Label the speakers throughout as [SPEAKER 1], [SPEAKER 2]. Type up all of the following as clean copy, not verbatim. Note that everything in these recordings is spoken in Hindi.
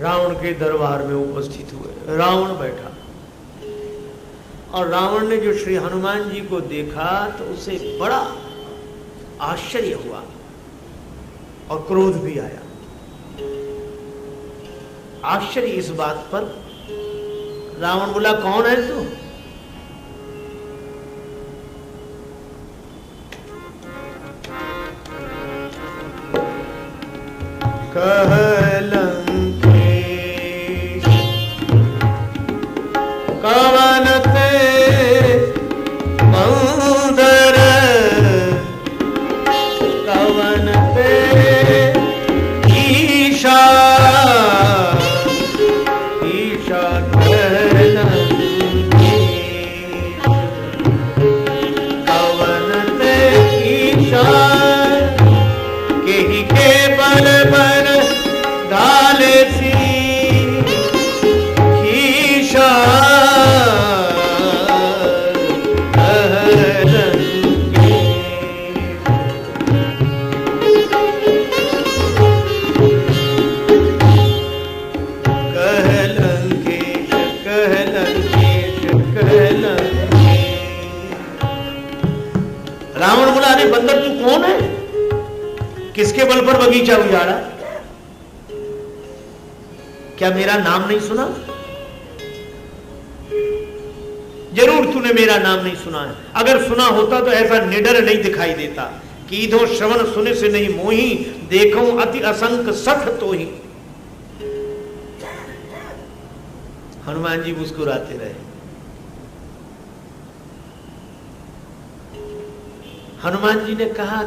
[SPEAKER 1] रावण के दरबार में उपस्थित हुए। रावण बैठा और रावण ने जो श्री हनुमान जी को देखा तो उसे बड़ा आश्चर्य हुआ और क्रोध भी आया। आश्चर्य इस बात पर, रावण बोला कौन है तू? कहलंकेश कवन ते मंदर कवन ते ईशा ईशा कवन ते ईशा केहि के बल पर डाले सी ईशा रावण बोला अरे बंदर तू कौन है? किसके बल पर बगीचा उजाड़ा? क्या मेरा नाम नहीं सुना? जरूर तूने मेरा नाम नहीं सुना है। अगर सुना होता तो ऐसा निडर नहीं दिखाई देता कि इधो श्रवण सुने से नहीं मोही, देखो अति असंक सठ तो ही। हनुमान जी मुस्कुराते रहे। हनुमान जी ने कहा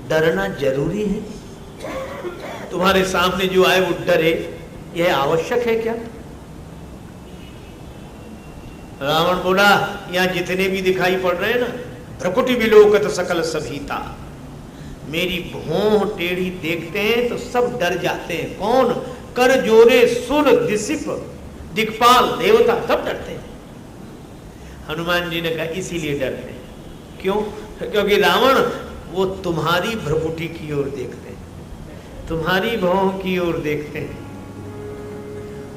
[SPEAKER 1] डरना जरूरी है? तुम्हारे सामने जो आए वो डरे, यह आवश्यक है क्या? रावण बोला यहां जितने भी दिखाई पड़ रहे हैं ना, भ्रकुटि विलोकत सकल सभीता, मेरी भौं टेढ़ी देखते हैं तो सब डर जाते हैं। कौन? कर जोरे सुर दिसिप दिक्पाल देवता, सब डरते हैं। हनुमान जी ने कहा इसीलिए डरते हैं। क्यों? क्योंकि रावण वो तुम्हारी भ्रकुटि की ओर देखते हैं, तुम्हारी भौं की ओर देखते हैं,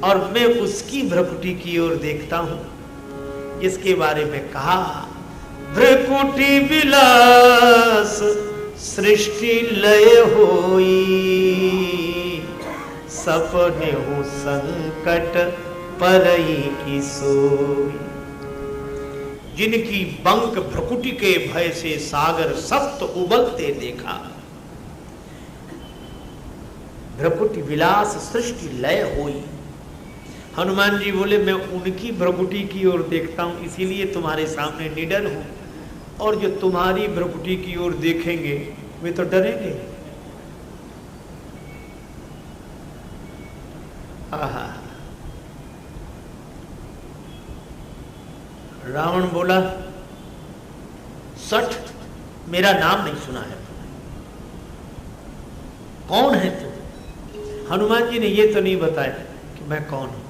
[SPEAKER 1] और मैं उसकी भ्रकुटि की ओर देखता हूं जिसके बारे में कहा भ्रकुटि विलास सृष्टि लय होई, सपने हो संकट परई की सोई। जिनकी बंक भ्रकुटि के भय से सागर सप्त उबलते देखा, भ्रकुटि विलास सृष्टि लय होई। हनुमान जी बोले मैं उनकी भ्रकुटि की ओर देखता हूं इसीलिए तुम्हारे सामने निडर हूं, और जो तुम्हारी भ्रकुटि की ओर देखेंगे वे तो डरेंगे। आहा। रावण बोला सठ, मेरा नाम नहीं सुना है, कौन है तू? हनुमान जी ने ये तो नहीं बताया कि मैं कौन हूं,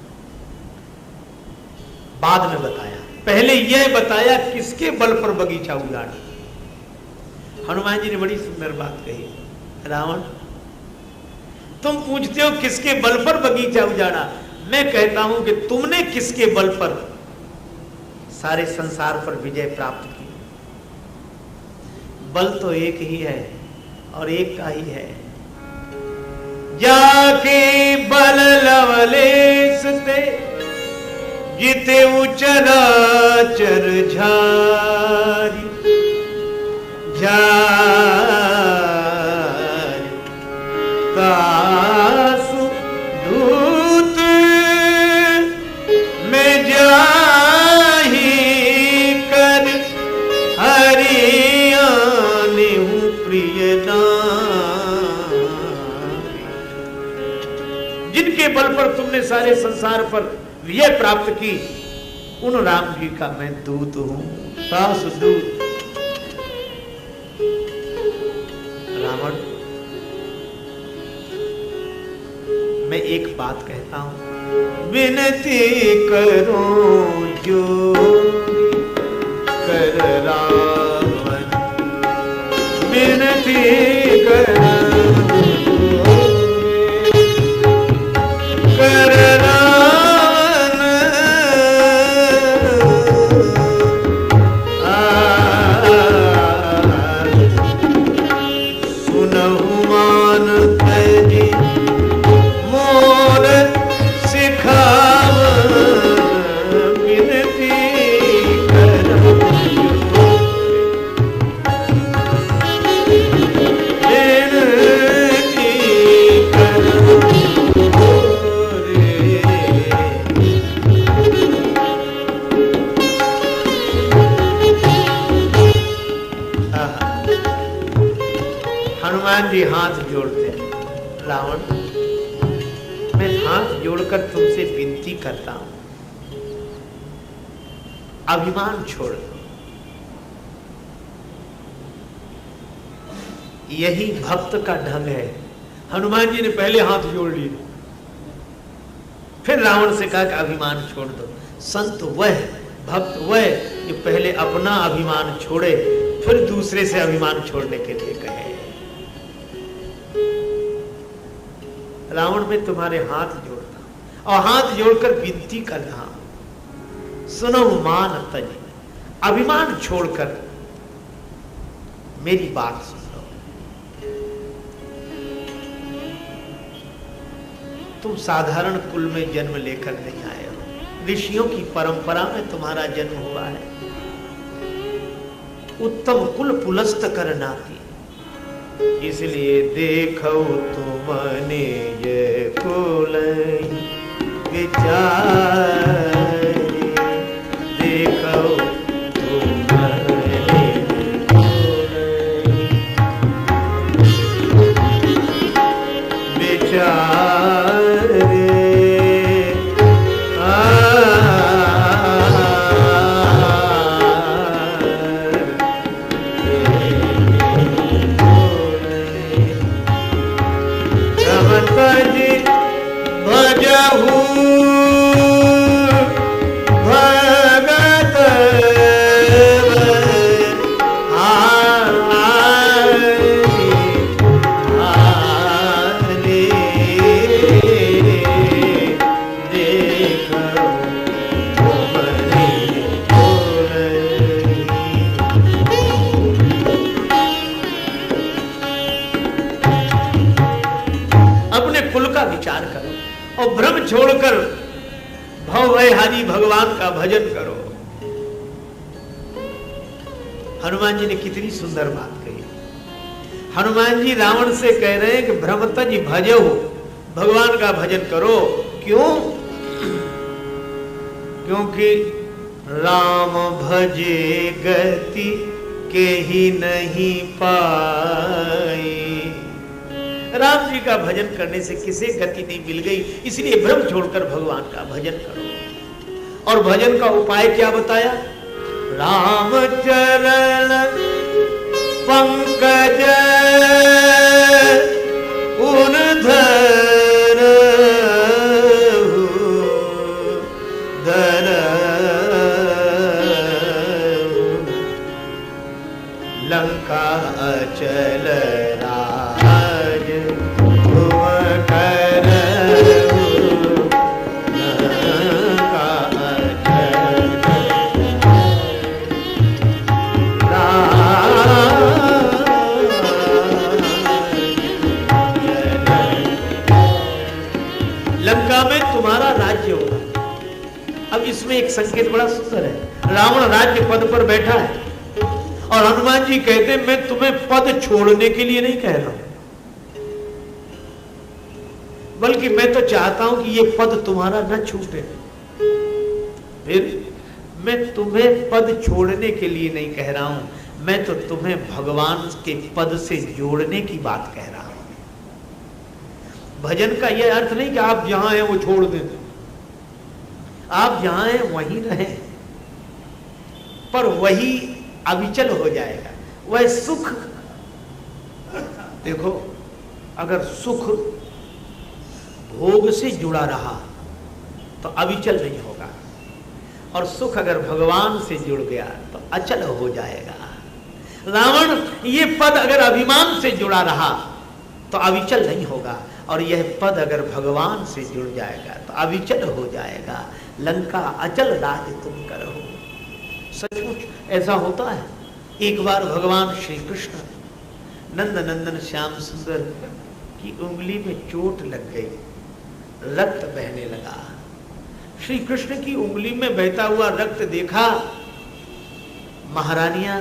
[SPEAKER 1] बाद में बताया। पहले यह बताया किसके बल पर बगीचा उजाड़ा। हनुमान जी ने बड़ी सुंदर बात कही, रावण तुम पूछते हो किसके बल पर बगीचा उजाड़ा, मैं कहता हूं कि तुमने किसके बल पर सारे संसार पर विजय प्राप्त की। बल तो एक ही है और एक का ही है। जाके बल लवलेस ते जिते चराचर झारी, झारी तासु दूत में जाही कर हरियाने हूँ प्रियदारी। जिनके बल पर तुमने सारे संसार पर विजय प्राप्त की, उन राम जी का मैं दूत हूं, दास दूत। रावण मैं एक बात कहता हूं, विनती करो जो कर रावण, विनती करो कर जोड़कर तुमसे विनती करता हूं, अभिमान छोड़ दो। यही भक्त का ढंग है। हनुमान जी ने पहले हाथ जोड़ लिए, फिर रावण से कहा कि अभिमान छोड़ दो। संत वह, भक्त वह जो पहले अपना अभिमान छोड़े, फिर दूसरे से अभिमान छोड़ने के लिए कहे। रावण में तुम्हारे हाथ जोड़ता हूं और हाथ जोड़कर विनती कर रहा हूं, सुनो मान तज, अभिमान छोड़कर मेरी बात सुनो। तुम साधारण कुल में जन्म लेकर नहीं आए हो, ऋषियों की परंपरा में तुम्हारा जन्म हुआ है। उत्तम कुल पुलस्त कर नाती, इसलिए देखो तुमने ये कुल विचार, देखो तुमने विचार, छोड़कर भवभयहारी भगवान का भजन करो। हनुमान जी ने कितनी सुंदर बात कही। हनुमान जी रावण से कह रहे हैं कि भ्रमतज भजो, भगवान का भजन करो। क्यों? क्योंकि राम भजे गति के ही नहीं पाई। राम जी का भजन करने से किसे गति नहीं मिल गई, इसलिए भ्रम छोड़कर भगवान का भजन करो। और भजन का उपाय क्या बताया? राम चरण पंकज उन धर धर लंका अचल तुम्हारा राज्य होगा। अब इसमें एक संकेत बड़ा सुंदर है। रावण राज्य पद पर बैठा है और हनुमान जी कहते हैं मैं तुम्हें पद छोड़ने के लिए नहीं कह रहा हूं, बल्कि मैं तो चाहता हूं कि ये पद तुम्हारा न छूटे। फिर मैं तुम्हें पद छोड़ने के लिए नहीं कह रहा हूं, मैं तो तुम्हें भगवान के पद से जोड़ने की बात कह रहा हूं। भजन का यह अर्थ नहीं कि आप जहां हैं वो छोड़ दें, आप जहां हैं वहीं रहें, पर वही अविचल हो जाएगा। वह सुख, देखो अगर सुख भोग से जुड़ा रहा तो अविचल नहीं होगा, और सुख अगर भगवान से जुड़ गया तो अचल हो जाएगा। रावण ये पद अगर अभिमान से जुड़ा रहा तो अविचल नहीं होगा, और यह पद अगर भगवान से जुड़ जाएगा तो अविचल हो जाएगा। लंका अचल राज तुम करो। सचमुच ऐसा होता है। एक बार भगवान श्री कृष्ण नंद नंदन श्याम सुंदर की उंगली में चोट लग गई, रक्त बहने लगा। श्री कृष्ण की उंगली में बहता हुआ रक्त देखा, महारानियां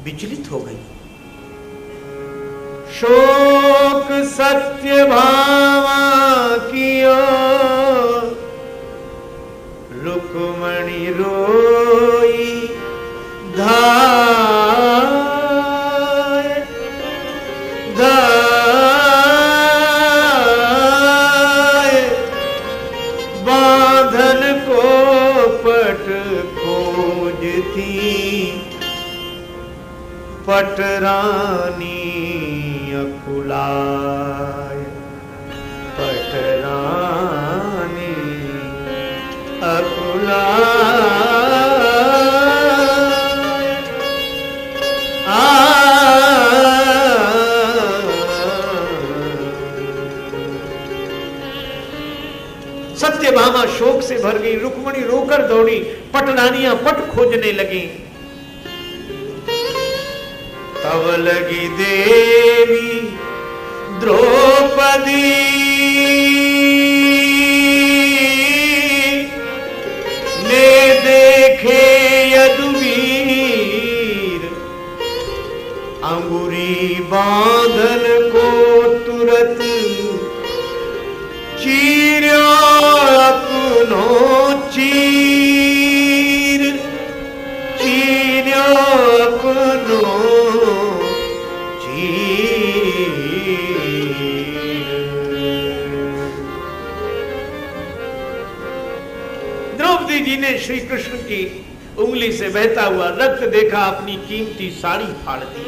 [SPEAKER 1] विचलित हो गई। शोक सत्य भामा कियो, रुक्मणी रोई धाय धाय। पटरानी अकुलाय, पटरानी अकुलाय। सत्यभामा शोक से भर गई, रुक्मणी रोकर दौड़ी, पटरानियां पट खोजने लगी। तब लगी देवी द्रौपदी ने देखे यदुवीर, अंगुरी बांधन को तुरत चीर्यो अपनो चीर, चीर्यो अपनो द्रौपदी जी ने श्री कृष्ण की उंगली से बहता हुआ रक्त देखा, अपनी कीमती साड़ी फाड़ दी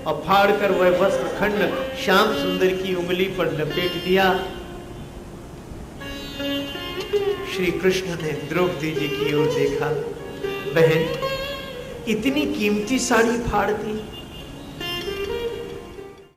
[SPEAKER 1] और फाड़कर वह वस्त्र खंड श्याम सुंदर की उंगली पर लपेट दिया। श्री कृष्ण ने द्रौपदी जी की ओर देखा, बहन इतनी कीमती साड़ी फाड़ दी?